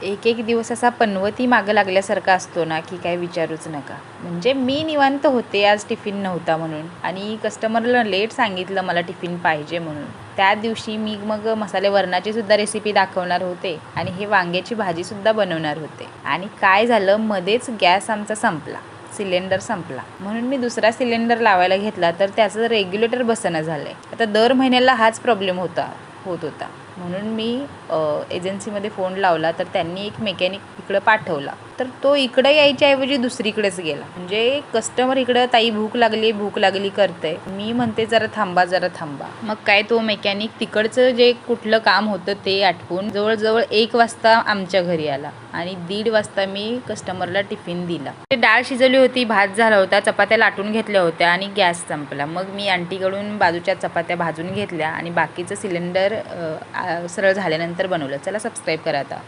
एक एक दिवस असा पनवती मागं लागल्यासारखा असतो ना, की काय विचारूच नका. म्हणजे मी निवांत होते, आज टिफिन नव्हता म्हणून आणि कस्टमरला लेट सांगितलं मला टिफिन पाहिजे म्हणून. त्या दिवशी मी मग मसाले वरणाची सुद्धा रेसिपी दाखवणार होते आणि हे वांग्याची भाजीसुद्धा बनवणार होते. आणि काय झालं, मध्येच गॅस आमचा संपला. सिलेंडर संपला म्हणून मी दुसरा सिलेंडर लावायला घेतला, तर त्याचं रेग्युलेटर बसेना झालं आहे. आता दर महिन्याला हाच प्रॉब्लेम होत होता. म्हणून मी एजन्सीमध्ये फोन लावला, तर त्यांनी एक मेकॅनिक इकडं पाठवला. तर तो इकडं यायच्या ऐवजी दुसरीकडेच गेला. म्हणजे कस्टमर इकडं ताई भूक लागली करतंय, मी म्हणते जरा थांबा. मग काय तो मेकॅनिक तिकडचं जे कुठलं काम होतं ते आटपून जवळजवळ 1 वाजता आमच्या घरी आला आणि 1:30 वाजता मी कस्टमरला टिफिन दिला. डाळ शिजवली होती, भात झाला होता, चपात्या लाटून घेतल्या होत्या आणि गॅस संपला. मग मी आंटीकडून बाजूच्या चपात्या भाजून घेतल्या आणि बाकीचं सिलेंडर सरळ झाल्यानंतर बनवलं. चला सबस्क्राईब करा आता.